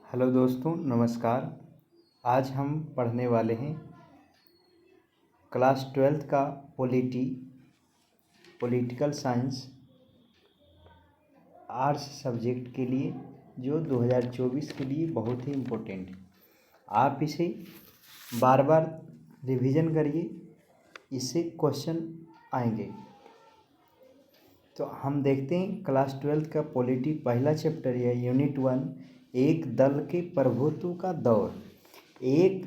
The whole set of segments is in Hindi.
हेलो दोस्तों, नमस्कार। आज हम पढ़ने वाले हैं क्लास 12th का पॉलिटिकल साइंस आर्ट्स सब्जेक्ट के लिए, जो 2024 के लिए बहुत ही इम्पोर्टेंट है। आप इसे बार बार रिवीजन करिए, इससे क्वेश्चन आएंगे। तो हम देखते हैं क्लास 12th का पॉलिटी पहला चैप्टर है, यूनिट 1, एक दल के प्रभुत्व का दौर। एक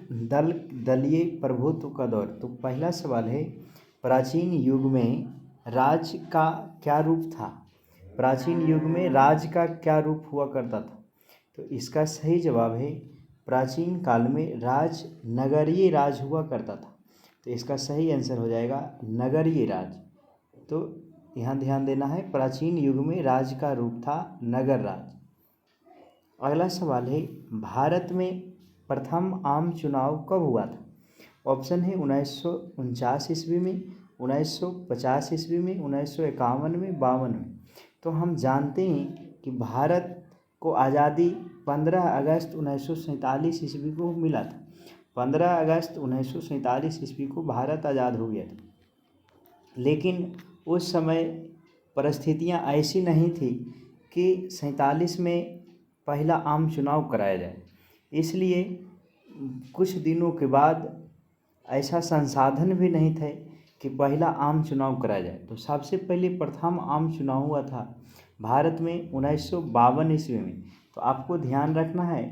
दलीय प्रभुत्व का दौर। तो पहला सवाल है, प्राचीन युग में राज्य का क्या रूप था? प्राचीन युग में राज्य का क्या रूप हुआ करता था? तो इसका सही जवाब है, प्राचीन काल में राज नगरीय राज हुआ करता था। तो इसका सही आंसर हो जाएगा नगरीय राज। तो यहाँ ध्यान देना है, प्राचीन युग में राज्य का रूप था नगर राज। अगला सवाल है, भारत में प्रथम आम चुनाव कब हुआ था? ऑप्शन है 1949 ईस्वी में, 1950 ईस्वी में, 1951 में, 52 में। तो हम जानते हैं कि भारत को आज़ादी 15 अगस्त 1947 ईस्वी को मिला था। 15 अगस्त 1947 ईस्वी को भारत आज़ाद हो गया था, लेकिन उस समय परिस्थितियां ऐसी नहीं थी कि 47 में पहला आम चुनाव कराया जाए। इसलिए कुछ दिनों के बाद ऐसा संसाधन भी नहीं थे कि पहला आम चुनाव कराया जाए। तो सबसे पहले प्रथम आम चुनाव हुआ था भारत में 1952 ईस्वी में। तो आपको ध्यान रखना है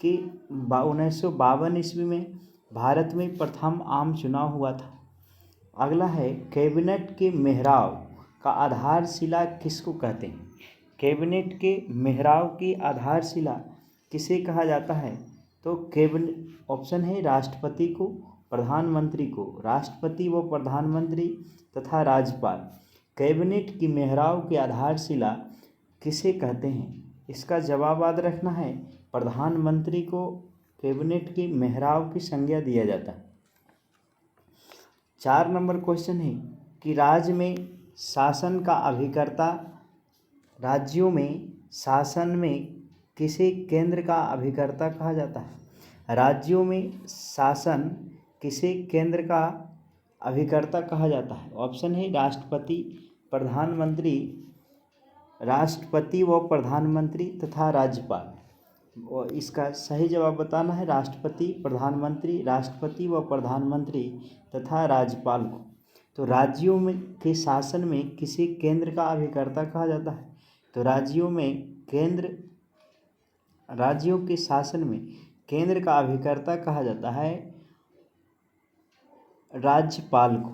कि 1952 ईस्वी में भारत में प्रथम आम चुनाव हुआ था। अगला है, कैबिनेट के मेहराब का आधारशिला किसको कहते हैं? कैबिनेट के मेहराब की आधारशिला किसे कहा जाता है? तो कैबिनेट ऑप्शन है राष्ट्रपति को, प्रधानमंत्री को। राष्ट्रपति व प्रधानमंत्री तथा राज्यपाल। कैबिनेट की मेहराब की आधारशिला किसे कहते हैं? इसका जवाब याद रखना है, प्रधानमंत्री को कैबिनेट की मेहराब की संज्ञा दिया जाता है। 4 नंबर क्वेश्चन है कि राज्यों में शासन में किसे केंद्र का अभिकर्ता कहा जाता है? राज्यों में शासन किसे केंद्र का अभिकर्ता कहा जाता है? ऑप्शन है राष्ट्रपति व प्रधानमंत्री तथा राज्यपाल। और इसका सही जवाब बताना है, राष्ट्रपति व प्रधानमंत्री तथा राज्यपाल को। तो राज्यों में के शासन में किसे केंद्र का अभिकर्ता कहा जाता है? तो राज्यों के शासन में केंद्र का अभिकर्ता कहा जाता है राज्यपाल को।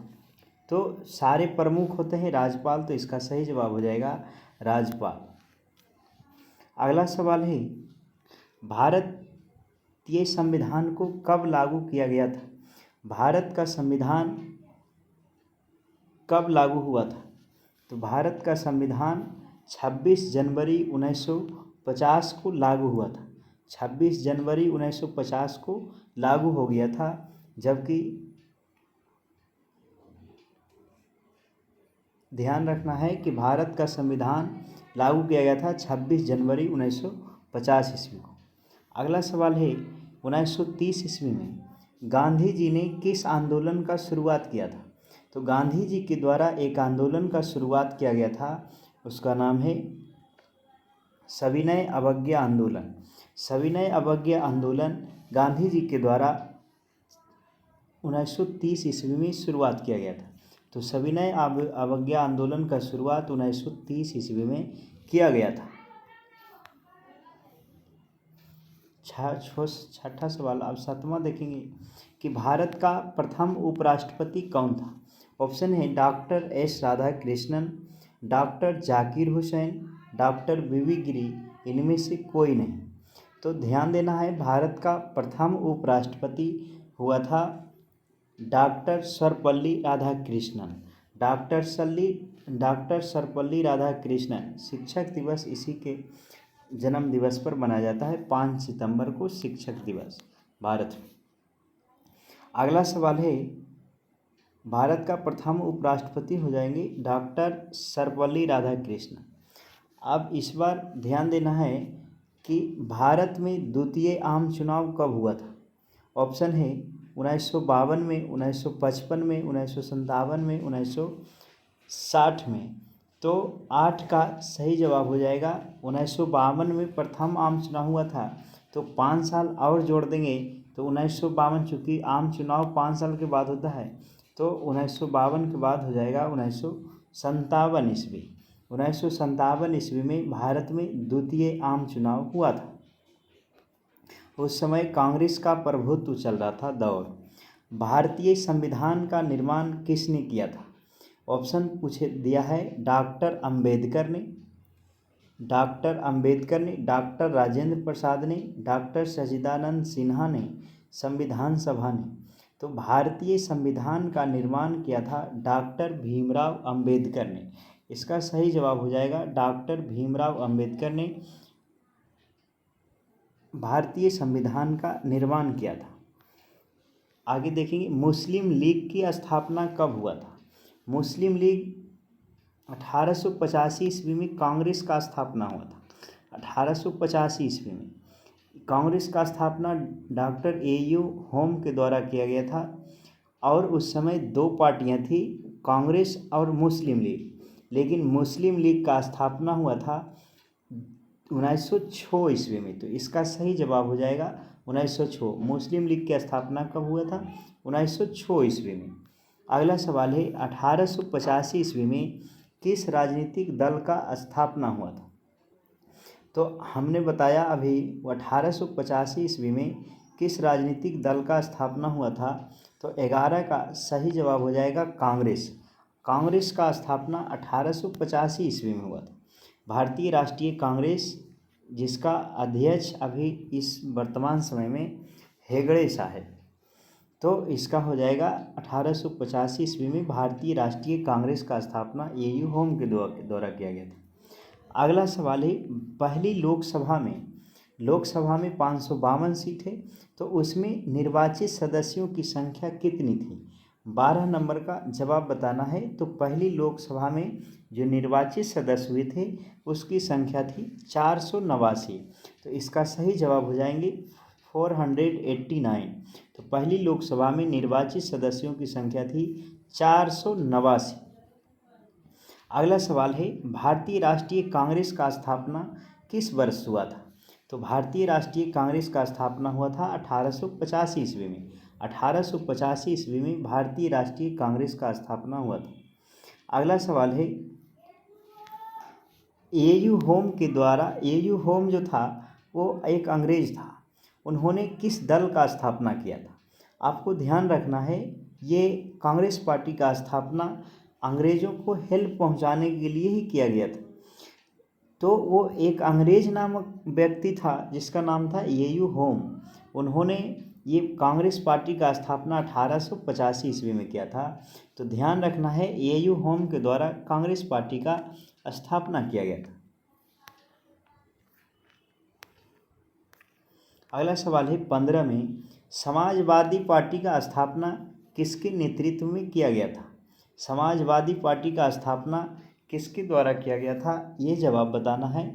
तो सारे प्रमुख होते हैं राज्यपाल, तो इसका सही जवाब हो जाएगा राज्यपाल। अगला सवाल है, भारतीय संविधान को कब लागू किया गया था? भारत का संविधान कब लागू हुआ था? तो भारत का संविधान 26 जनवरी 1950 को लागू हुआ था। 26 जनवरी 1950 को लागू हो गया था, जबकि ध्यान रखना है कि भारत का संविधान लागू किया गया था 26 जनवरी 1950 ईस्वी को। अगला सवाल है, 1930 ईस्वी में गांधी जी ने किस आंदोलन का शुरुआत किया था? तो गांधी जी के द्वारा एक आंदोलन का शुरुआत किया गया था, उसका नाम है सविनय अवज्ञा आंदोलन। सविनय अवज्ञा आंदोलन गांधी जी के द्वारा 1930 ईस्वी में शुरुआत किया गया था। तो सविनय अवज्ञा आंदोलन का शुरुआत 1930 ईस्वी में किया गया था। छठा सवाल, अब 7वां देखेंगे कि भारत का प्रथम उपराष्ट्रपति कौन था? ऑप्शन है doctor S Radhakrishnan, doctor Zakir Hussain, doctor V V Giri, इनमें से कोई नहीं। तो ध्यान देना है, भारत का प्रथम उपराष्ट्रपति हुआ था डॉक्टर सर्वपल्ली राधाकृष्णन। डॉक्टर सर्वपल्ली राधाकृष्णन। शिक्षक दिवस इसी के जन्म दिवस पर मनाया जाता है, 5 सितंबर को शिक्षक दिवस भारत में। अगला सवाल है, भारत का प्रथम उपराष्ट्रपति हो जाएंगे डॉक्टर सर्वपल्ली राधाकृष्णन। अब इस बार ध्यान देना है, कि भारत में द्वितीय आम चुनाव कब हुआ था। ऑप्शन है 1952 में, 1955 में, 1957 में, 1960 में। तो 8 का सही जवाब हो जाएगा 1952 में प्रथम आम चुनाव हुआ था। तो 5 साल और जोड़ देंगे तो 1952, चूँकि आम चुनाव 5 साल के बाद होता है, तो 1952 के बाद हो जाएगा 1957 ईस्वी। 1957 ईस्वी में भारत में द्वितीय आम चुनाव हुआ था। उस समय कांग्रेस का प्रभुत्व चल रहा था दौर। भारतीय संविधान का निर्माण किसने किया था। ऑप्शन पूछे दिया है डॉक्टर अंबेडकर ने, डॉक्टर राजेंद्र प्रसाद ने, डॉक्टर सच्चिदानंद सिन्हा ने, संविधान सभा ने। तो भारतीय संविधान का निर्माण किया था डॉक्टर भीमराव अंबेडकर ने। इसका सही जवाब हो जाएगा डॉक्टर भीमराव अंबेडकर ने भारतीय संविधान का निर्माण किया था। आगे देखेंगे मुस्लिम लीग की स्थापना कब हुआ था। मुस्लिम लीग 1885 ईस्वी में कांग्रेस का स्थापना हुआ था। 1885 ईस्वी में कांग्रेस का स्थापना डॉक्टर ए.यू. होम के द्वारा किया गया था। और उस समय 2 पार्टियां थी, कांग्रेस और मुस्लिम लीग। लेकिन मुस्लिम लीग का स्थापना हुआ था 1906 ईस्वी में। तो इसका सही जवाब हो जाएगा 1906। मुस्लिम लीग की स्थापना कब हुआ था 1906 ईस्वी में। अगला सवाल है 1885 ईस्वी में किस राजनीतिक दल का स्थापना हुआ था। तो हमने बताया अभी 1885 ईस्वी में किस राजनीतिक दल का स्थापना हुआ था। तो 11 का सही जवाब हो जाएगा कांग्रेस। कांग्रेस का स्थापना 1885 ईस्वी में हुआ था। भारतीय राष्ट्रीय कांग्रेस, जिसका अध्यक्ष अभी इस वर्तमान समय में हेगड़े साहब। तो इसका हो जाएगा 1885 ईस्वी में भारतीय राष्ट्रीय कांग्रेस का स्थापना ए.यू. होम के द्वारा किया गया था। अगला सवाल है पहली लोकसभा में 552 सीट है, तो उसमें निर्वाचित सदस्यों की संख्या कितनी थी। 12 नंबर का जवाब बताना है। तो पहली लोकसभा में जो निर्वाचित सदस्य हुए थे उसकी संख्या थी 489। तो इसका सही जवाब हो जाएंगे 489। तो पहली लोकसभा में निर्वाचित सदस्यों की संख्या थी 489। अगला सवाल है भारतीय राष्ट्रीय कांग्रेस का स्थापना किस वर्ष हुआ था। तो भारतीय राष्ट्रीय कांग्रेस का स्थापना हुआ था 1885 ईस्वी में। 1885 ईस्वी में भारतीय राष्ट्रीय कांग्रेस का स्थापना हुआ था। अगला सवाल है ए.यू. होम के द्वारा, ए.यू. होम जो था वो एक अंग्रेज था, उन्होंने किस दल का स्थापना किया था। आपको ध्यान रखना है ये कांग्रेस पार्टी का स्थापना अंग्रेज़ों को हेल्प पहुंचाने के लिए ही किया गया था। तो वो एक अंग्रेज नामक व्यक्ति था जिसका नाम था ए.यू. होम। उन्होंने ये कांग्रेस पार्टी का स्थापना 1885 ईस्वी में किया था। तो ध्यान रखना है ए.यू. होम के द्वारा कांग्रेस पार्टी का स्थापना किया गया था। अगला सवाल है 15 में समाजवादी पार्टी का स्थापना किसके नेतृत्व में किया गया था। समाजवादी पार्टी का स्थापना किसके द्वारा किया गया था, ये जवाब बताना है।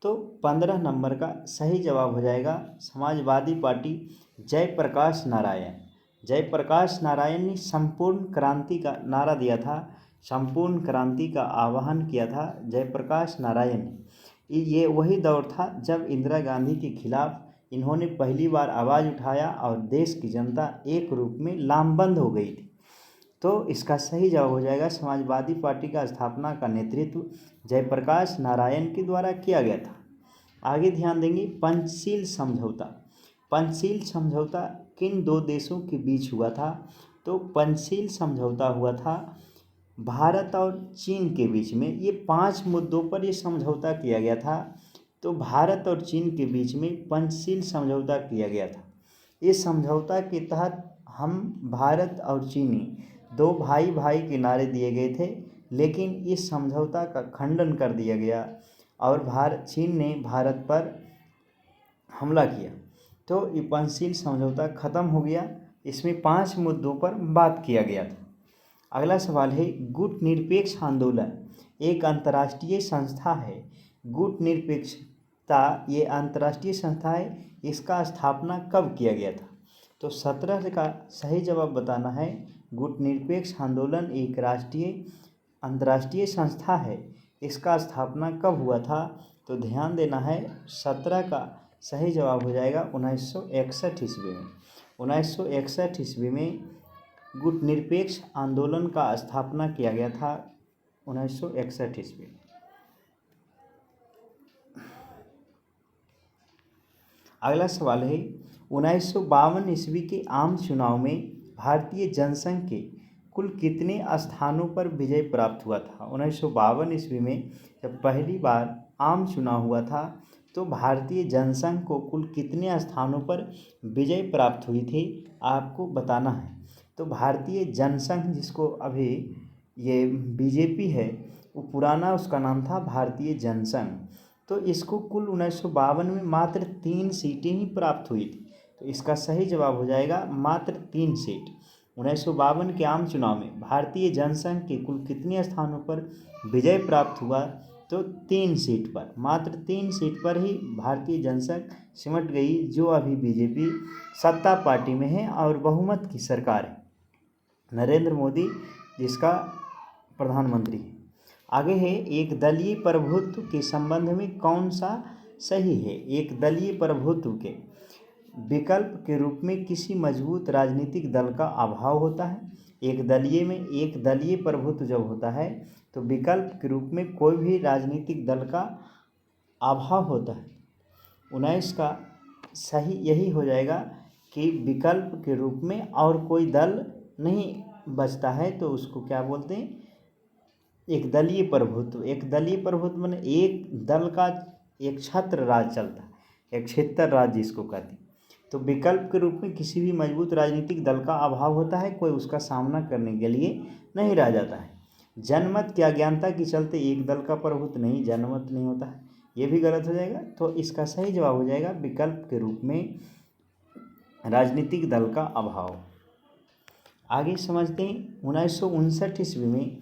तो 15 नंबर का सही जवाब हो जाएगा समाजवादी पार्टी जयप्रकाश नारायण। जयप्रकाश नारायण ने संपूर्ण क्रांति का नारा दिया था, संपूर्ण क्रांति का आह्वान किया था जयप्रकाश नारायण ने। ये वही दौर था जब इंदिरा गांधी के खिलाफ इन्होंने पहली बार आवाज़ उठाया और देश की जनता एक रूप में लामबंद हो गई थी। तो इसका सही जवाब हो जाएगा समाजवादी पार्टी का स्थापना का नेतृत्व जयप्रकाश नारायण के द्वारा किया गया था। आगे ध्यान देंगे पंचशील समझौता। पंचशील समझौता किन 2 देशों के बीच हुआ था। तो पंचशील समझौता हुआ था भारत और चीन के बीच में। ये 5 मुद्दों पर ये समझौता किया गया था। तो भारत और चीन के बीच में पंचशील समझौता किया गया था। इस समझौता के तहत हम भारत और चीनी 2 भाई भाई के नारे दिए गए थे, लेकिन इस समझौता का खंडन कर दिया गया और चीन ने भारत पर हमला किया। तो ये पंचशील समझौता ख़त्म हो गया। इसमें 5 मुद्दों पर बात किया गया था। अगला सवाल है गुट निरपेक्ष आंदोलन एक अंतर्राष्ट्रीय संस्था है। गुट निरपेक्ष ये अंतर्राष्ट्रीय संस्था है, इसका स्थापना कब किया गया था? तो 17 का सही जवाब बताना है। गुटनिरपेक्ष आंदोलन एक अंतर्राष्ट्रीय संस्था है, इसका स्थापना कब हुआ था? तो ध्यान देना है, 17 का सही जवाब हो जाएगा 1961 ईस्वी में। 1961 ईस्वी में गुटनिरपेक्ष आंदोलन का स्थापना किया गया था, 1961 ईस्वी में। अगला सवाल है, 1952 ईस्वी के आम चुनाव में भारतीय जनसंघ के कुल कितने स्थानों पर विजय प्राप्त हुआ था? 1952 ईस्वी में जब पहली बार आम चुनाव हुआ था तो भारतीय जनसंघ को कुल कितने स्थानों पर विजय प्राप्त हुई थी, आपको बताना है। तो भारतीय जनसंघ, जिसको अभी ये बीजेपी है, वो पुराना उसका नाम था भारतीय जनसंघ। तो इसको कुल 1952 में मात्र 3 सीटें ही प्राप्त हुई थी। तो इसका सही जवाब हो जाएगा मात्र 3 सीट। 1952 के आम चुनाव में भारतीय जनसंघ के कुल कितने स्थानों पर विजय प्राप्त हुआ? तो 3 सीट पर, मात्र 3 सीट पर ही भारतीय जनसंघ सिमट गई, जो अभी बीजेपी सत्ता पार्टी में है और बहुमत की सरकार है। नरेंद्र मोदी जिसका प्रधानमंत्री है। आगे है, एक दलीय प्रभुत्व के संबंध में कौन सा सही है? एक दलीय प्रभुत्व के विकल्प के रूप में किसी मजबूत राजनीतिक दल का अभाव होता है। एक दलीय प्रभुत्व जब होता है तो विकल्प के रूप में कोई भी राजनीतिक दल का अभाव होता है। 19 का सही यही हो जाएगा कि विकल्प के रूप में और कोई दल नहीं बचता है, तो उसको क्या बोलते हैं? एक दलीय प्रभुत्व। एक दलीय प्रभुत्व माने एक दल का एक छत्र राज चलता है, एक क्षेत्र राज जिसको कहते हैं। तो विकल्प के रूप में किसी भी मजबूत राजनीतिक दल का अभाव होता है, कोई उसका सामना करने के लिए नहीं रह जाता है। जनमत की अज्ञानता के चलते एक दल का प्रभुत्व नहीं, जनमत नहीं होता है, ये भी गलत हो जाएगा। तो इसका सही जवाब हो जाएगा विकल्प के रूप में राजनीतिक दल का अभाव। आगे समझते हैं, 1959 ईस्वी में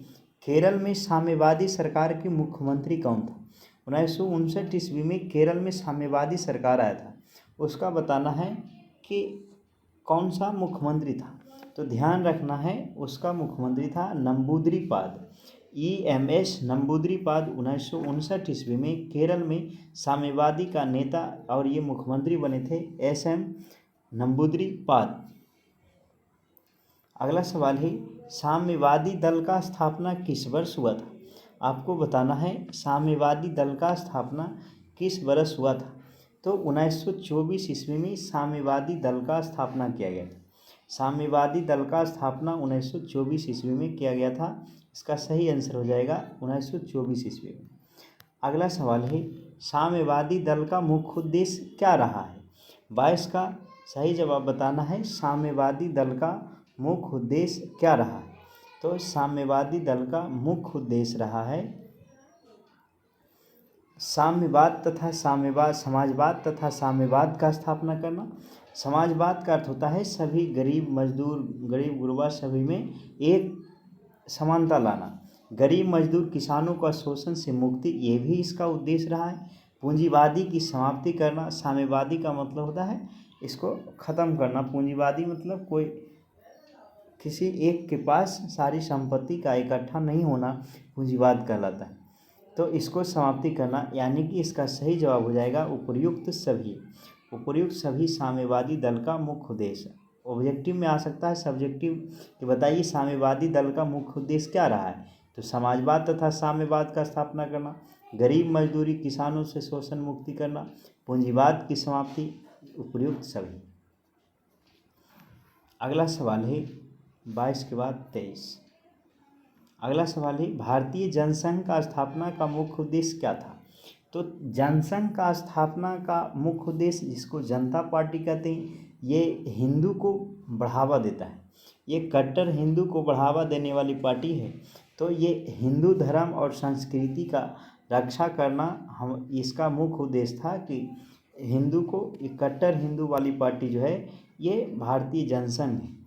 केरल में साम्यवादी सरकार के मुख्यमंत्री कौन था? 1959 ईस्वी में केरल में साम्यवादी सरकार आया था, उसका बताना है कि कौन सा मुख्यमंत्री था। तो ध्यान रखना है, उसका मुख्यमंत्री था नंबूद्रिपाद, EMS नंबूद्रिपाद। 1959 ईस्वी में केरल में साम्यवादी का नेता और ये मुख्यमंत्री बने थे SM नंबूद्रिपाद। अगला सवाल है, साम्यवादी दल का स्थापना किस वर्ष हुआ था? आपको बताना है साम्यवादी दल का स्थापना किस वर्ष हुआ था। तो 1924 ईस्वी में साम्यवादी दल का स्थापना किया गया था। साम्यवादी दल का स्थापना 1924 ईस्वी में किया गया था, इसका सही आंसर हो जाएगा 1924 ईस्वी में। अगला सवाल है, साम्यवादी दल का मुख्य उद्देश्य क्या रहा है? 22 का सही जवाब बताना है, साम्यवादी दल का मुख्य उद्देश्य क्या रहा है? तो साम्यवादी दल का मुख्य उद्देश्य रहा है समाजवाद तथा साम्यवाद का स्थापना करना। समाजवाद का अर्थ होता है सभी गरीब मजदूर, गरीब गुरबा सभी में एक समानता लाना। गरीब मजदूर किसानों का शोषण से मुक्ति, ये भी इसका उद्देश्य रहा है। पूंजीवादी की समाप्ति करना, साम्यवादी का मतलब होता है इसको ख़त्म करना। पूंजीवादी मतलब कोई किसी एक के पास सारी संपत्ति का इकट्ठा नहीं होना पूंजीवाद कहलाता है। तो इसको समाप्ति करना, यानी कि इसका सही जवाब हो जाएगा उपर्युक्त सभी साम्यवादी दल का मुख्य उद्देश्य। ऑब्जेक्टिव में आ सकता है, सब्जेक्टिव कि बताइए साम्यवादी दल का मुख्य उद्देश्य क्या रहा है। तो समाजवाद तथा साम्यवाद का स्थापना करना, गरीब मजदूरी किसानों से शोषण मुक्ति करना, पूंजीवाद की समाप्ति, उपर्युक्त सभी। अगला सवाल है 22 के बाद 23। अगला सवाल है, भारतीय जनसंघ का स्थापना का मुख्य उद्देश्य क्या था? तो जनसंघ का स्थापना का मुख्य उद्देश्य, जिसको जनता पार्टी कहते हैं, ये हिंदू को बढ़ावा देता है। ये कट्टर हिंदू को बढ़ावा देने वाली पार्टी है। तो ये हिंदू धर्म और संस्कृति का रक्षा करना हम इसका मुख्य उद्देश्य था कि हिंदू को, कट्टर हिंदू वाली पार्टी जो है ये भारतीय जनसंघ है।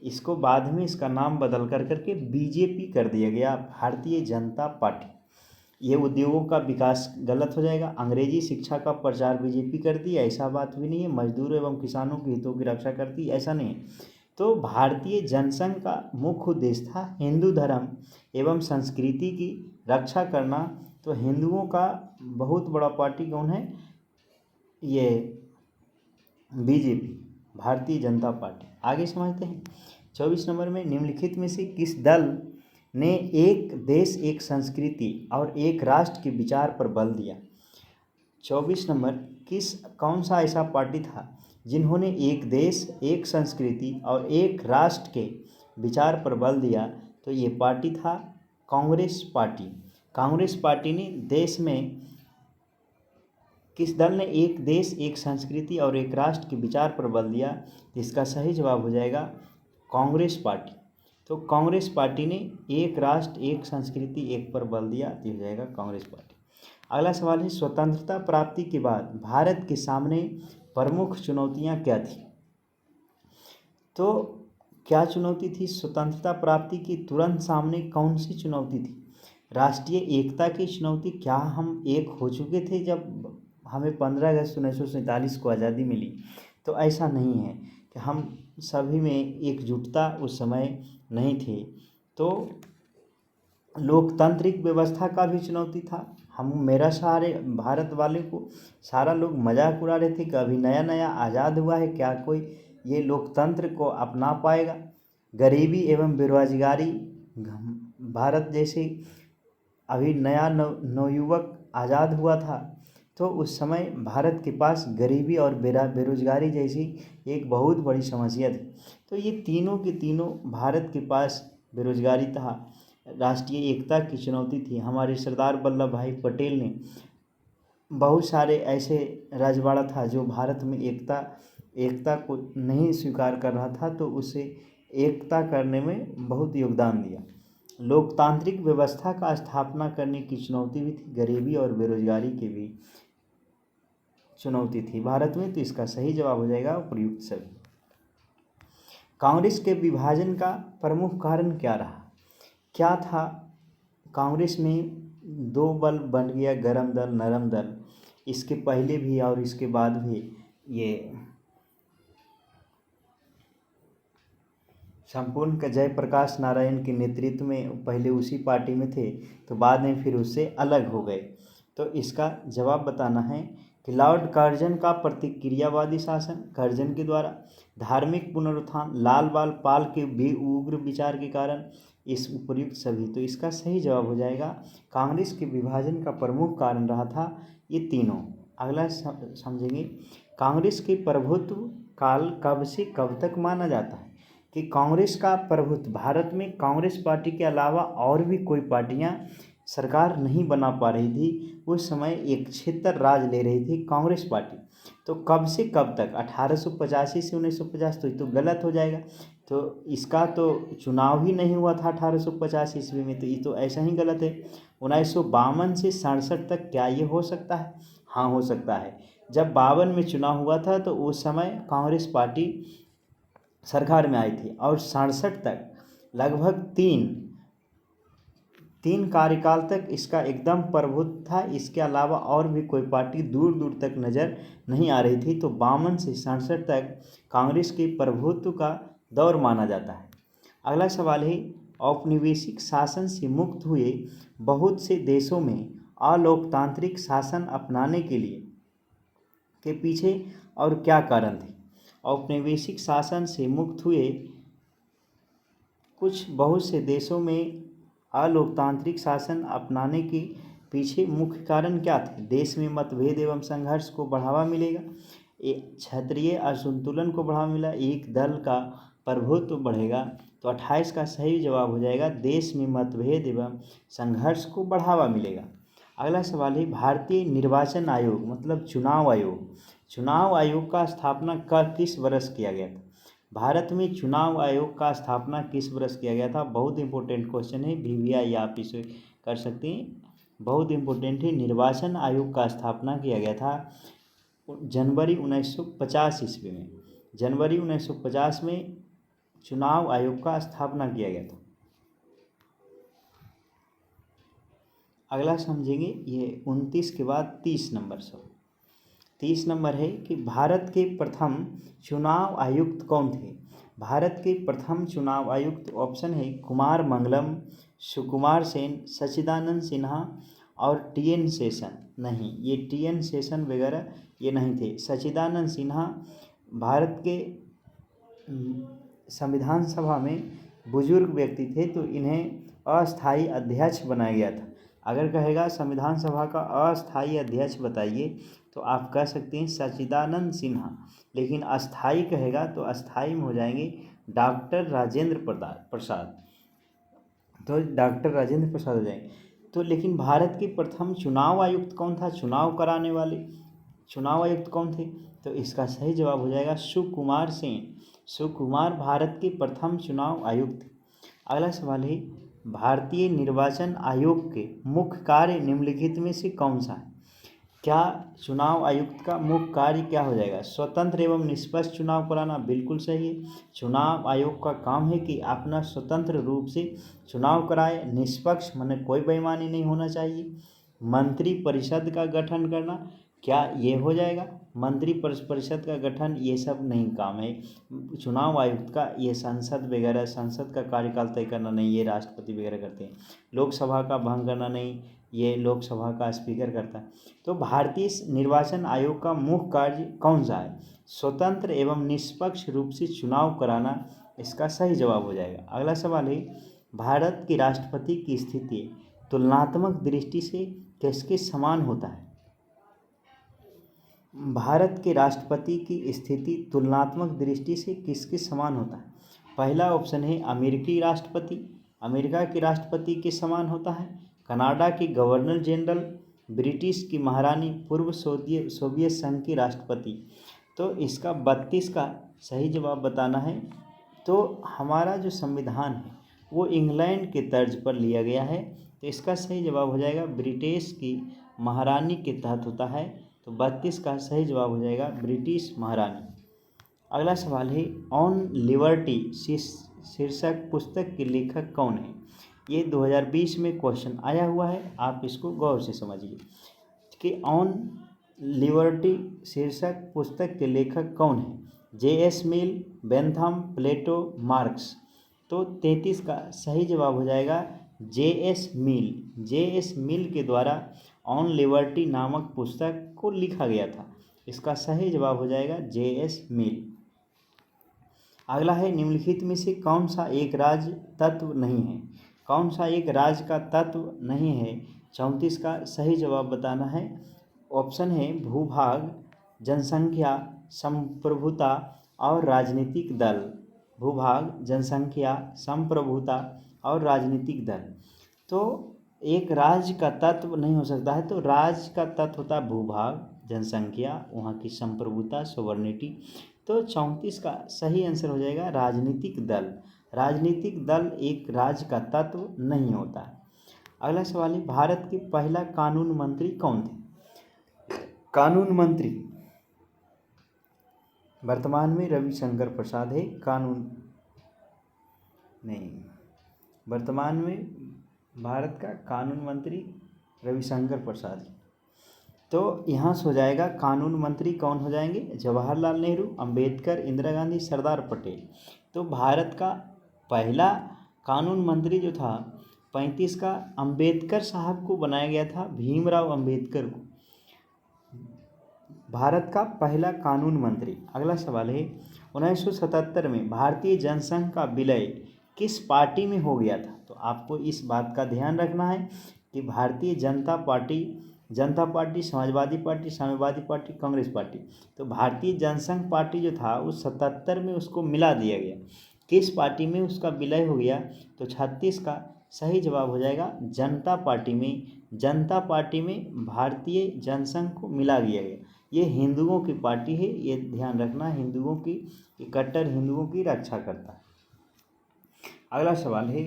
इसको बाद में इसका नाम बदल करके बीजेपी कर दिया गया, भारतीय जनता पार्टी। ये उद्योगों का विकास गलत हो जाएगा। अंग्रेजी शिक्षा का प्रचार बीजेपी करती है, ऐसा बात भी नहीं है। मजदूरों एवं किसानों के हितों की रक्षा करती है, ऐसा नहीं है। तो भारतीय जनसंघ का मुख्य उद्देश्य था हिंदू धर्म एवं संस्कृति की रक्षा करना। तो हिंदुओं का बहुत बड़ा पार्टी कौन है? ये बीजेपी, भारतीय जनता पार्टी। आगे समझते हैं 24 नंबर में, निम्नलिखित में से किस दल ने एक देश एक संस्कृति और एक राष्ट्र के विचार पर बल दिया? 24 नंबर, कौन सा ऐसा पार्टी था जिन्होंने एक देश एक संस्कृति और एक राष्ट्र के विचार पर बल दिया? तो ये पार्टी था कांग्रेस पार्टी। कांग्रेस पार्टी ने देश में, किस दल ने एक देश एक संस्कृति और एक राष्ट्र के विचार पर बल दिया? इसका सही जवाब हो जाएगा कांग्रेस पार्टी। तो कांग्रेस पार्टी ने एक राष्ट्र एक संस्कृति एक पर बल दिया, तो हो जाएगा कांग्रेस पार्टी। अगला सवाल है, स्वतंत्रता प्राप्ति के बाद भारत के सामने प्रमुख चुनौतियां क्या थी? तो क्या चुनौती थी? स्वतंत्रता प्राप्ति की तुरंत सामने कौन सी चुनौती थी? राष्ट्रीय एकता की चुनौती। क्या हम एक हो चुके थे जब हमें 15 अगस्त 1947 को आज़ादी मिली? तो ऐसा नहीं है कि हम सभी में एकजुटता उस समय नहीं थी। तो लोकतांत्रिक व्यवस्था का भी चुनौती था। हम मेरा सारे भारत वाले को सारा लोग मजाक उड़ा रहे थे कि अभी नया नया आज़ाद हुआ है, क्या कोई ये लोकतंत्र को अपना पाएगा? गरीबी एवं बेरोजगारी, भारत जैसे अभी नया नवयुवक आज़ाद हुआ था, तो उस समय भारत के पास गरीबी और बेरोजगारी जैसी एक बहुत बड़ी समस्या थी। तो ये तीनों के तीनों भारत के पास बेरोजगारी था, राष्ट्रीय एकता की चुनौती थी। हमारे सरदार वल्लभ भाई पटेल ने बहुत सारे ऐसे रजवाड़ा था जो भारत में एकता को नहीं स्वीकार कर रहा था, तो उसे एकता करने में बहुत योगदान दिया। लोकतांत्रिक व्यवस्था का स्थापना करने की चुनौती भी थी, गरीबी और बेरोजगारी की भी चुनौती थी भारत में। तो इसका सही जवाब हो जाएगा उपयुक्त सभी। कांग्रेस के विभाजन का प्रमुख कारण क्या रहा? क्या था? कांग्रेस में दो बल बन गया, गरम दल नरम दल। इसके पहले भी और इसके बाद भी ये संपूर्ण का जयप्रकाश नारायण के नेतृत्व में पहले उसी पार्टी में थे, तो बाद में फिर उससे अलग हो गए। तो इसका जवाब बताना है कि लॉर्ड कर्जन का प्रतिक्रियावादी शासन, कर्जन के द्वारा धार्मिक पुनरुत्थान, लाल बाल पाल के भी उग्र विचार के कारण, इस उपयुक्त सभी। तो इसका सही जवाब हो जाएगा कांग्रेस के विभाजन का प्रमुख कारण रहा था ये तीनों। अगला समझेंगे, कांग्रेस के प्रभुत्व काल कब से कब तक माना जाता है? कि कांग्रेस का प्रभुत्व, भारत में कांग्रेस पार्टी के अलावा और भी कोई पार्टियां सरकार नहीं बना पा रही थी। उस समय एक क्षेत्र राज ले रही थी कांग्रेस पार्टी। तो कब से कब तक? 1885 से 1950। तो ये तो गलत हो जाएगा। तो इसका तो चुनाव ही नहीं हुआ था 1885 ईस्वी में, तो ये तो ऐसा ही गलत है। 1952 से 67 तक क्या ये हो सकता है? हाँ, हो सकता है। जब 52 में चुनाव हुआ था तो उस समय कांग्रेस पार्टी सरकार में आई थी, और 67 तक लगभग तीन कार्यकाल तक इसका एकदम प्रभुत्व था। इसके अलावा और भी कोई पार्टी दूर दूर तक नज़र नहीं आ रही थी। तो 52 से 67 तक कांग्रेस के प्रभुत्व का दौर माना जाता है। अगला सवाल है, औपनिवेशिक शासन से मुक्त हुए बहुत से देशों में अलोकतांत्रिक शासन अपनाने के पीछे और क्या कारण थे? औपनिवेशिक शासन से मुक्त हुए बहुत से देशों में अलोकतांत्रिक शासन अपनाने के पीछे मुख्य कारण क्या थे? देश में मतभेद एवं संघर्ष को बढ़ावा मिलेगा, क्षेत्रीय असंतुलन को बढ़ावा मिला, एक दल का प्रभुत्व बढ़ेगा। तो 28 का सही जवाब हो जाएगा देश में मतभेद एवं संघर्ष को बढ़ावा मिलेगा। अगला सवाल है, भारतीय निर्वाचन आयोग मतलब चुनाव आयोग का स्थापना किस वर्ष किया गया था? भारत में चुनाव आयोग का स्थापना किस वर्ष किया गया था? बहुत इंपॉर्टेंट क्वेश्चन है, VVI आप इसे कर सकते हैं, बहुत इंपॉर्टेंट है। निर्वाचन आयोग का स्थापना किया गया था जनवरी 1950 ईस्वी में। जनवरी 1950 में चुनाव आयोग का स्थापना किया गया था। अगला समझेंगे ये 29 के बाद 30 नंबर। सब 30 नंबर है कि भारत के प्रथम चुनाव आयुक्त कौन थे। भारत के प्रथम चुनाव आयुक्त ऑप्शन है कुमार मंगलम, सुकुमार सेन, सच्चिदानंद सिन्हा और टी.एन. शेषन। नहीं, ये टी.एन. शेषन वगैरह ये नहीं थे। सच्चिदानंद सिन्हा भारत के संविधान सभा में बुजुर्ग व्यक्ति थे, तो इन्हें अस्थाई अध्यक्ष बनाया गया था। अगर कहेगा संविधान सभा का अस्थाई अध्यक्ष बताइए तो आप कह सकते हैं सच्चिदानंद सिन्हा, लेकिन अस्थाई कहेगा तो अस्थाई में हो जाएंगे डॉक्टर राजेंद्र प्रसाद। तो डॉक्टर राजेंद्र प्रसाद हो जाएंगे। तो लेकिन भारत के प्रथम चुनाव आयुक्त कौन था, चुनाव कराने वाले चुनाव आयुक्त कौन थे, तो इसका सही जवाब हो जाएगा सुकुमार सेन। सुकुमार भारत के प्रथम चुनाव आयुक्त। अगला सवाल है भारतीय निर्वाचन आयोग के मुख्य कार्य निम्नलिखित में से कौन सा है। क्या चुनाव आयुक्त का मुख्य कार्य क्या हो जाएगा, स्वतंत्र एवं निष्पक्ष चुनाव कराना, बिल्कुल सही है। चुनाव आयोग का काम है कि अपना स्वतंत्र रूप से चुनाव कराए, निष्पक्ष माने कोई बेईमानी नहीं होना चाहिए। मंत्री परिषद का गठन करना, क्या ये हो जाएगा, मंत्री परिषद का गठन ये सब नहीं काम है चुनाव आयुक्त का। ये संसद वगैरह, संसद का कार्यकाल तय करना नहीं, ये राष्ट्रपति वगैरह करते हैं। लोकसभा का भंग करना नहीं, ये लोकसभा का स्पीकर करता है। तो भारतीय निर्वाचन आयोग का मुख्य कार्य कौन सा है, स्वतंत्र एवं निष्पक्ष रूप से चुनाव कराना, इसका सही जवाब हो जाएगा। अगला सवाल है भारत के राष्ट्रपति की स्थिति तुलनात्मक दृष्टि से किसके समान होता है। भारत के राष्ट्रपति की स्थिति तुलनात्मक दृष्टि से किसके समान होता है। पहला ऑप्शन है अमेरिकी राष्ट्रपति, अमेरिका के राष्ट्रपति के समान होता है। कनाडा के गवर्नर जनरल, ब्रिटिश की महारानी, पूर्व सोवियत संघ के राष्ट्रपति। तो इसका 32 का सही जवाब बताना है। तो हमारा जो संविधान है वो इंग्लैंड के तर्ज पर लिया गया है, तो इसका सही जवाब हो जाएगा ब्रिटिश की महारानी के तहत होता है। तो 32 का सही जवाब हो जाएगा ब्रिटिश महारानी। अगला सवाल है ऑन लिबर्टी शीर्षक पुस्तक के लेखक कौन है। ये 2020 में क्वेश्चन आया हुआ है, आप इसको गौर से समझिए कि ऑन लिबर्टी शीर्षक पुस्तक के लेखक कौन है। जे.एस. मिल, बेंथम, प्लेटो, मार्क्स। तो 33 का सही जवाब हो जाएगा जे.एस. मिल। जे.एस. मिल के द्वारा ऑन लिबर्टी नामक पुस्तक को लिखा गया था। इसका सही जवाब हो जाएगा जे.एस. मिल। अगला है निम्नलिखित में से कौन सा एक राज्य तत्व नहीं है। कौन सा एक राज्य का तत्व नहीं है, 34 का सही जवाब बताना है। ऑप्शन है भूभाग, जनसंख्या, संप्रभुता और राजनीतिक दल। भूभाग, जनसंख्या, संप्रभुता और राजनीतिक दल। तो एक राज्य का तत्व नहीं हो सकता है, तो राज्य का तत्व होता है भूभाग, जनसंख्या, वहाँ की संप्रभुता, सॉवरेनिटी। तो 34 का सही आंसर हो जाएगा राजनीतिक दल। राजनीतिक दल एक राज्य का तत्व नहीं होता है। अगला सवाल है भारत के पहला कानून मंत्री कौन थे। कानून मंत्री वर्तमान में रविशंकर प्रसाद है। वर्तमान में भारत का कानून मंत्री रविशंकर प्रसाद है। तो यहाँ से हो जाएगा कानून मंत्री कौन हो जाएंगे, जवाहरलाल नेहरू, अंबेडकर, इंदिरा गांधी, सरदार पटेल। तो भारत का पहला कानून मंत्री जो था 35 का अंबेडकर साहब को बनाया गया था, भीमराव अंबेडकर को भारत का पहला कानून मंत्री। अगला सवाल है 1977 में भारतीय जनसंघ का विलय किस पार्टी में हो गया था। तो आपको इस बात का ध्यान रखना है कि भारतीय जनता पार्टी, समाजवादी पार्टी, साम्यवादी पार्टी, कांग्रेस पार्टी। तो भारतीय जनसंघ पार्टी जो था उस 77 में उसको मिला दिया गया। किस पार्टी में उसका विलय हो गया, तो 36 का सही जवाब हो जाएगा जनता पार्टी में। जनता पार्टी में भारतीय जनसंघ को मिला दिया गया। ये हिंदुओं की पार्टी है, ये ध्यान रखना, हिंदुओं की, कट्टर हिंदुओं की रक्षा करता है। अगला सवाल है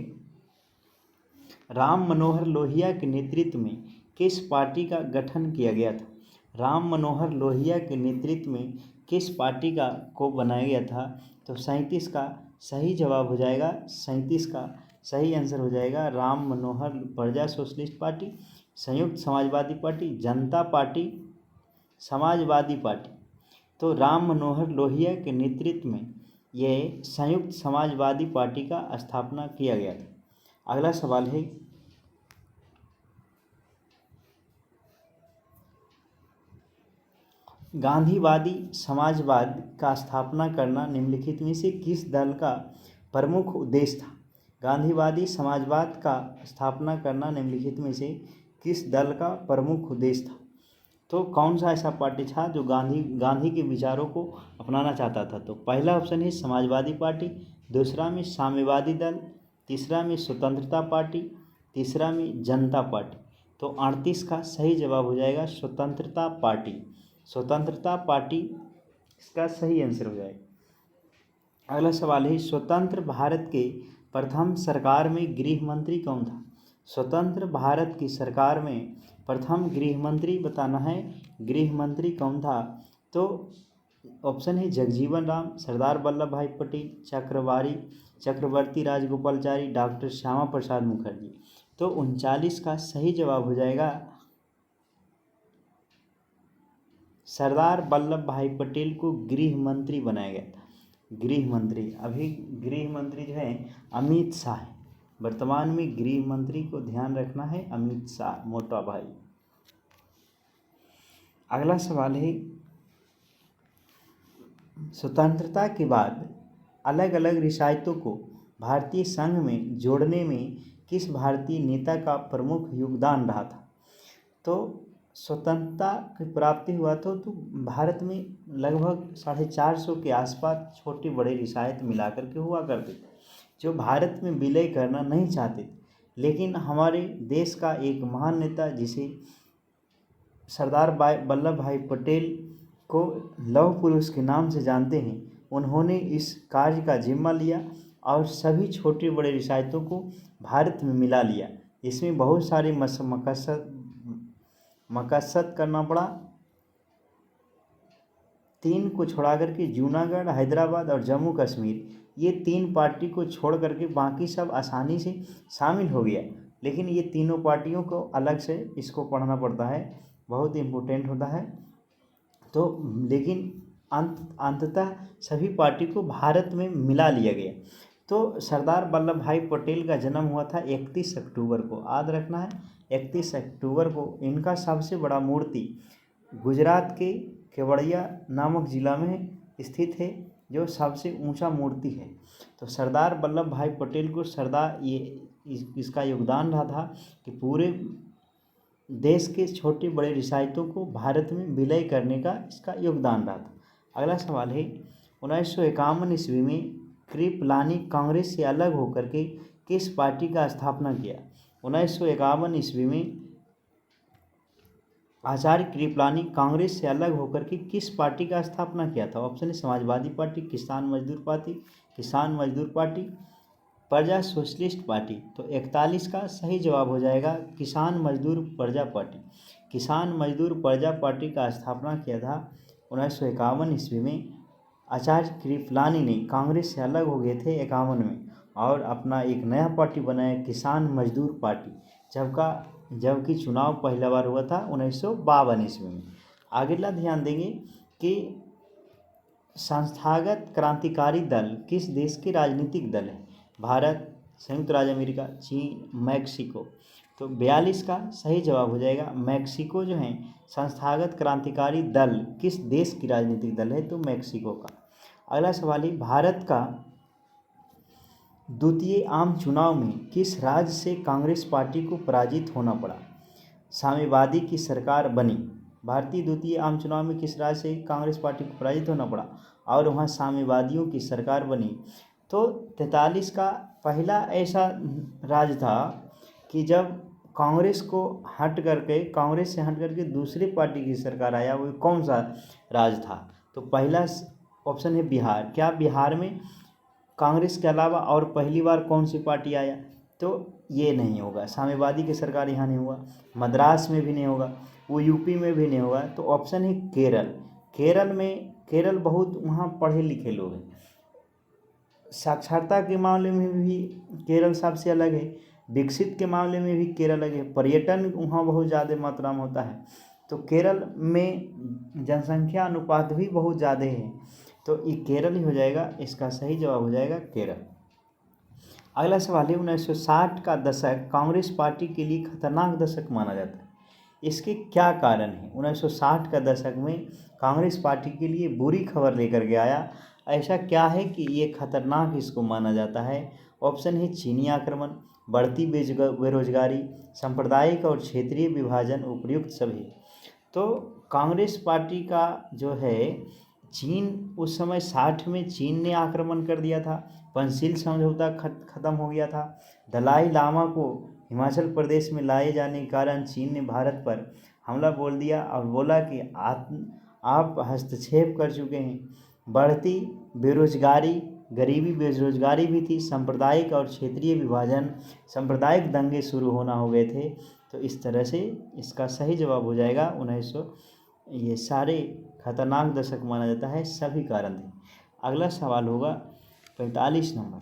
राम मनोहर लोहिया के नेतृत्व में किस पार्टी का गठन किया गया था। राम मनोहर लोहिया के नेतृत्व में किस पार्टी को बनाया गया था। तो 37 का सही जवाब हो जाएगा, 37 का सही आंसर हो जाएगा राम मनोहर प्रजा सोशलिस्ट पार्टी। संयुक्त समाजवादी पार्टी, जनता पार्टी, समाजवादी पार्टी। तो राम मनोहर लोहिया के नेतृत्व में यह संयुक्त समाजवादी पार्टी का स्थापना किया गया था। अगला सवाल है, गांधीवादी समाजवाद का स्थापना करना निम्नलिखित में से किस दल का प्रमुख उद्देश्य था? गांधीवादी समाजवाद का स्थापना करना निम्नलिखित में से किस दल का प्रमुख उद्देश्य था? तो कौन सा ऐसा पार्टी था जो गांधी के विचारों को अपनाना चाहता था? तो पहला ऑप्शन है समाजवादी पार्टी, दूसरा में साम्यवादी दल, तीसरा में स्वतंत्रता पार्टी, तीसरा में जनता पार्टी। तो 38 का सही जवाब हो जाएगा स्वतंत्रता पार्टी। स्वतंत्रता पार्टी इसका सही आंसर हो जाएगा। अगला सवाल है, स्वतंत्र भारत के प्रथम सरकार में गृह मंत्री कौन था? स्वतंत्र भारत की सरकार में प्रथम गृह मंत्री बताना है, गृह मंत्री कौन था? तो ऑप्शन है जगजीवन राम, सरदार वल्लभ भाई पटेल, चक्रवर्ती राजगोपालचारी, डॉक्टर श्यामा प्रसाद मुखर्जी। तो 39 का सही जवाब हो जाएगा सरदार वल्लभ भाई पटेल को गृह मंत्री बनाया गया था। गृह मंत्री, अभी गृह मंत्री जो है अमित शाह है, वर्तमान में गृह मंत्री को ध्यान रखना है अमित शाह, मोटा भाई। अगला सवाल है, स्वतंत्रता के बाद अलग अलग रियासतों को भारतीय संघ में जोड़ने में किस भारतीय नेता का प्रमुख योगदान रहा था? तो स्वतंत्रता की प्राप्ति हुआ तो भारत में लगभग 450 के आसपास छोटे बड़े रियासत मिलाकर के हुआ करते थे जो भारत में विलय करना नहीं चाहते थे। लेकिन हमारे देश का एक महान नेता जिसे सरदार वल्लभ भाई पटेल को लौह पुरुष के नाम से जानते हैं, उन्होंने इस कार्य का जिम्मा लिया और सभी छोटे बड़े रियासतों को भारत में मिला लिया। इसमें बहुत सारे मकसद करना पड़ा। 3 को छोड़ा करके जूनागढ़, हैदराबाद और जम्मू कश्मीर, ये 3 पार्टी को छोड़ करके बाकी सब आसानी से शामिल हो गया। लेकिन ये तीनों पार्टियों को अलग से इसको पढ़ना पड़ता है, बहुत इम्पोर्टेंट होता है। तो लेकिन अंततः सभी पार्टी को भारत में मिला लिया गया। तो सरदार वल्लभ भाई पटेल का जन्म हुआ था 31 अक्टूबर को, याद रखना है 31 अक्टूबर को। इनका सबसे बड़ा मूर्ति गुजरात के केवड़िया नामक ज़िला में स्थित है, जो सबसे ऊंचा मूर्ति है। तो सरदार वल्लभ भाई पटेल को इसका योगदान रहा था कि पूरे देश के छोटे बड़े रियासतों को भारत में विलय करने का इसका योगदान रहा था। अगला सवाल है, 1951 ईस्वी में कृपलानी कांग्रेस से अलग होकर के किस पार्टी का स्थापना किया? 1951 ईस्वी में आचार्य कृपलानी कांग्रेस से अलग होकर के किस पार्टी का स्थापना किया था? ऑप्शन है समाजवादी पार्टी, किसान मजदूर पार्टी, प्रजा सोशलिस्ट पार्टी। तो 41 का सही जवाब हो जाएगा किसान मजदूर प्रजा पार्टी। किसान मजदूर प्रजा पार्टी का स्थापना किया था 1951 ईस्वी में। आचार्य कृपलानी ने कांग्रेस से अलग हो गए थे 51 में और अपना एक नया पार्टी बनाया, किसान मजदूर पार्टी, जबकि चुनाव पहला बार हुआ था 1952 ईस्वी में। अगला ध्यान देंगे कि संस्थागत क्रांतिकारी दल किस देश के राजनीतिक दल है? भारत, संयुक्त राज्य अमेरिका, चीन, मैक्सिको। तो 42 का सही जवाब हो जाएगा मैक्सिको जो है संस्थागत क्रांतिकारी दल किस देश की राजनीतिक दल है? तो मैक्सिको का। अगला सवाल है, भारत का द्वितीय आम चुनाव में किस राज्य से कांग्रेस पार्टी को पराजित होना पड़ा? साम्यवादी की सरकार बनी। भारतीय द्वितीय आम चुनाव में किस राज्य से कांग्रेस पार्टी को पराजित होना पड़ा और वहाँ साम्यवादियों की सरकार बनी? तो 43 का पहला ऐसा राज्य था कि जब कांग्रेस से हट करके दूसरी पार्टी की सरकार आया, वो कौन सा राज्य था? तो पहला ऑप्शन है बिहार। क्या बिहार में कांग्रेस के अलावा और पहली बार कौन सी पार्टी आया? तो ये नहीं होगा, साम्यवादी की सरकार यहाँ नहीं हुआ, मद्रास में भी नहीं होगा, वो यूपी में भी नहीं होगा। तो ऑप्शन है केरल। केरल बहुत वहाँ पढ़े लिखे लोग हैं, साक्षरता के मामले में भी केरल सबसे अलग है। विकसित के मामले में भी केरल आगे है। पर्यटन वहाँ बहुत ज़्यादा मात्रा में होता है, तो केरल में जनसंख्या अनुपात भी बहुत ज़्यादा है, तो ये केरल ही हो जाएगा, इसका सही जवाब हो जाएगा केरल। अगला सवाल है 1960 का दशक कांग्रेस पार्टी के लिए खतरनाक दशक माना जाता है, इसके क्या कारण है? 1960 का दशक में कांग्रेस पार्टी के लिए बुरी खबर लेकर के आया, ऐसा क्या है कि ये खतरनाक इसको माना जाता है? ऑप्शन है चीनी आक्रमण, बढ़ती बेरोजगारी, सांप्रदायिक और क्षेत्रीय विभाजन, उपर्युक्त सभी। तो कांग्रेस पार्टी का जो है, चीन उस समय 60 में चीन ने आक्रमण कर दिया था, पंचशील समझौता खत्म हो गया था, दलाई लामा को हिमाचल प्रदेश में लाए जाने के कारण चीन ने भारत पर हमला बोल दिया और बोला कि आप हस्तक्षेप कर चुके हैं। बढ़ती बेरोजगारी, गरीबी बेरोजगारी भी थी, सांप्रदायिक और क्षेत्रीय विभाजन, सांप्रदायिक दंगे शुरू होना हो गए थे। तो इस तरह से इसका सही जवाब हो जाएगा 1900। ये सारे खतरनाक दशक माना जाता है, सभी कारण थे। अगला सवाल होगा 45 नंबर।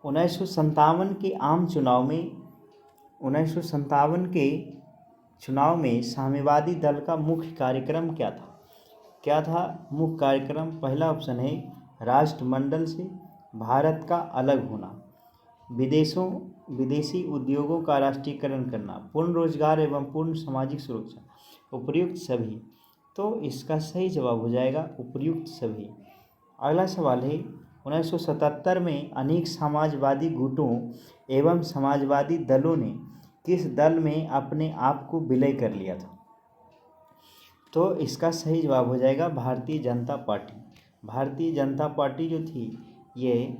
1957 के आम चुनाव में 1957 के चुनाव में साम्यवादी दल का मुख्य कार्यक्रम क्या था? क्या था मुख्य कार्यक्रम? पहला ऑप्शन है राष्ट्रमंडल से भारत का अलग होना, विदेशी उद्योगों का राष्ट्रीयकरण करना, पूर्ण रोजगार एवं पूर्ण सामाजिक सुरक्षा, उपर्युक्त सभी। तो इसका सही जवाब हो जाएगा उपर्युक्त सभी। अगला सवाल है 1977 में अनेक समाजवादी गुटों एवं समाजवादी दलों ने किस दल में अपने आप को विलय कर लिया था? तो इसका सही जवाब हो जाएगा भारतीय जनता पार्टी। भारतीय जनता पार्टी जो थी, ये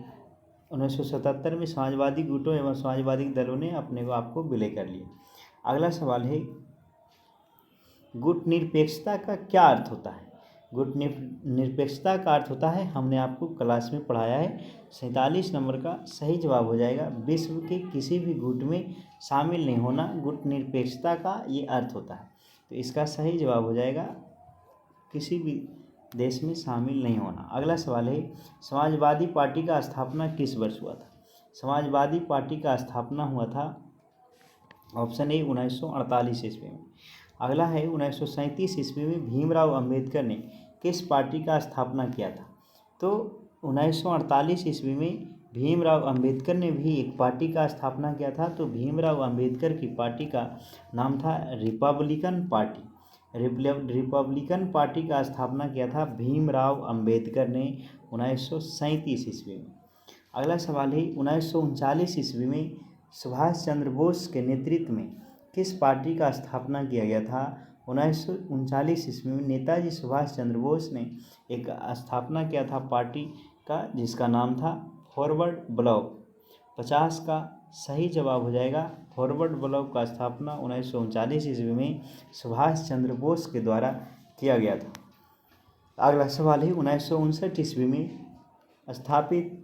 1977 में समाजवादी गुटों एवं समाजवादी दलों ने अपने को आपको विलय कर लिया। अगला सवाल है गुट निरपेक्षता का क्या अर्थ होता है? गुट निरपेक्षता का अर्थ होता है, हमने आपको क्लास में पढ़ाया है, 47 नंबर का सही जवाब हो जाएगा विश्व के किसी भी गुट में शामिल नहीं होना, गुट निरपेक्षता का ये अर्थ होता है। तो इसका सही जवाब हो जाएगा किसी भी देश में शामिल नहीं होना। अगला सवाल है समाजवादी पार्टी का स्थापना किस वर्ष हुआ था? समाजवादी पार्टी का स्थापना हुआ था, ऑप्शन ए 1948 ईस्वी में। अगला है 1937 ईस्वी में भीमराव अंबेडकर ने किस पार्टी का स्थापना किया था? तो 1948 ईस्वी में भीमराव अंबेडकर ने भी एक पार्टी का स्थापना किया था। तो भीमराव अंबेडकर की पार्टी का नाम था रिपब्लिकन पार्टी। रिपब्लिकन पार्टी का स्थापना किया था भीमराव अंबेडकर ने 1937 ईस्वी में। अगला सवाल है 1939 ईस्वी में सुभाष चंद्र बोस के नेतृत्व में किस पार्टी का स्थापना किया गया था? 1939 ईस्वी में नेताजी सुभाष चंद्र बोस ने एक स्थापना किया था पार्टी का, जिसका नाम था फॉरवर्ड ब्लॉक। 50 का सही जवाब हो जाएगा फॉरवर्ड ब्लॉक का स्थापना 1939 ईस्वी में सुभाष चंद्र बोस के द्वारा किया गया था। अगला सवाल है 1959 ईस्वी में स्थापित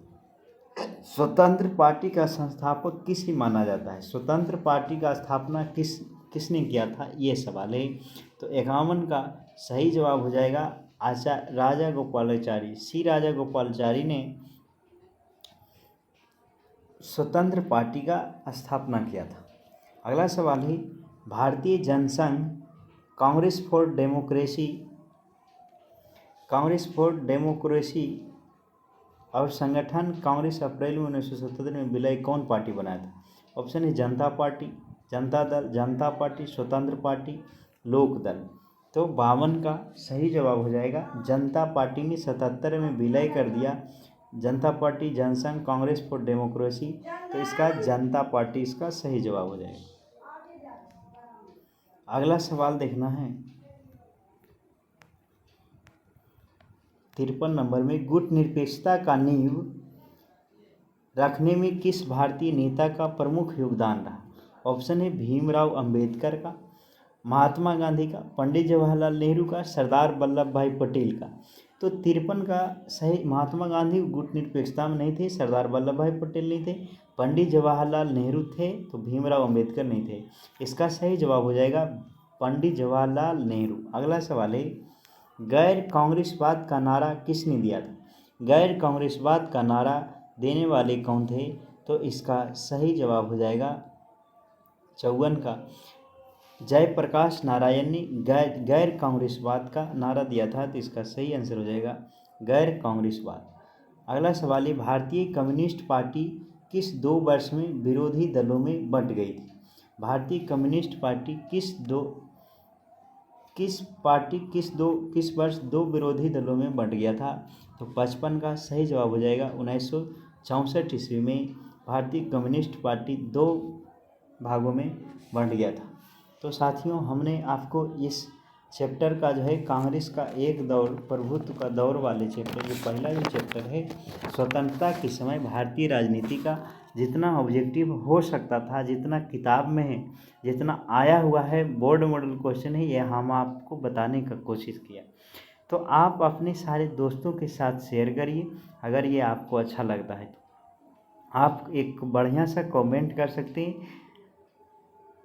स्वतंत्र पार्टी का संस्थापक किसे माना जाता है? स्वतंत्र पार्टी का स्थापना किसने किया था, ये सवाल है। तो 51 का सही जवाब हो जाएगा राजा गोपालाचारी। सी राजा गोपालाचारी ने स्वतंत्र पार्टी का स्थापना किया था। अगला सवाल है भारतीय जनसंघ कांग्रेस फॉर डेमोक्रेसी और संगठन कांग्रेस अप्रैल 1977 में विलय कौन पार्टी बनाया था? ऑप्शन है जनता पार्टी, जनता दल, जनता पार्टी, स्वतंत्र पार्टी, लोक दल। तो 52 का सही जवाब हो जाएगा जनता पार्टी ने 77 में विलय कर दिया। Janata Party Jan Sangh Congress for Democracy, तो इसका जनता पार्टी इसका सही जवाब हो जाएगा। अगला सवाल देखना है 53 नंबर में गुट निरपेक्षता का नींव रखने में किस भारतीय नेता का प्रमुख योगदान रहा? ऑप्शन है भीमराव अंबेडकर का, महात्मा गांधी का, पंडित जवाहरलाल नेहरू का, सरदार वल्लभ भाई पटेल का। तो 53 का सही, महात्मा गांधी गुट निरपेक्षता में नहीं थे, सरदार वल्लभ भाई पटेल नहीं थे, पंडित जवाहरलाल नेहरू थे, तो भीमराव अंबेडकर नहीं थे। इसका सही जवाब हो जाएगा पंडित जवाहरलाल नेहरू। अगला सवाल है गैर कांग्रेसवाद का नारा किसने दिया था? गैर कांग्रेसवाद का नारा देने वाले कौन थे? तो इसका सही जवाब हो जाएगा 54 का जयप्रकाश नारायण ने गैर कांग्रेसवाद का नारा दिया था, तो इसका सही आंसर हो जाएगा गैर कांग्रेसवाद। अगला सवाल है, भारतीय कम्युनिस्ट पार्टी किस 2 वर्ष में विरोधी दलों में बंट गई थी? भारतीय कम्युनिस्ट पार्टी किस वर्ष 2 विरोधी दलों में बंट गया था? तो 55 का सही जवाब हो जाएगा 1964 ईस्वी में भारतीय कम्युनिस्ट पार्टी 2 भागों में बंट गया था। तो साथियों, हमने आपको इस चैप्टर का जो है कांग्रेस का एक दौर, प्रभुत्व का दौर वाले चैप्टर, जो पहला जो चैप्टर है स्वतंत्रता के समय भारतीय राजनीति का जितना ऑब्जेक्टिव हो सकता था, जितना किताब में है, जितना आया हुआ है बोर्ड मॉडल क्वेश्चन है, ये हम आपको बताने का कोशिश किया। तो आप अपने सारे दोस्तों के साथ शेयर करिए। अगर ये आपको अच्छा लगता है तो आप एक बढ़िया सा कमेंट कर सकते हैं,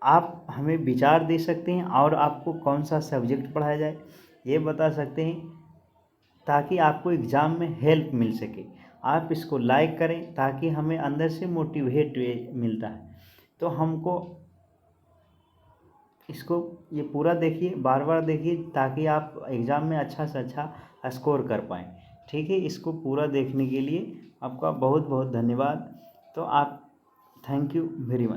आप हमें विचार दे सकते हैं, और आपको कौन सा सब्जेक्ट पढ़ाया जाए ये बता सकते हैं, ताकि आपको एग्ज़ाम में हेल्प मिल सके। आप इसको लाइक करें ताकि हमें अंदर से मोटिवेट मिलता है। तो हमको इसको ये पूरा देखिए, बार बार देखिए, ताकि आप एग्ज़ाम में अच्छा से अच्छा स्कोर कर पाएँ। ठीक है, इसको पूरा देखने के लिए आपका बहुत बहुत धन्यवाद। तो आप थैंक यू वेरी मच।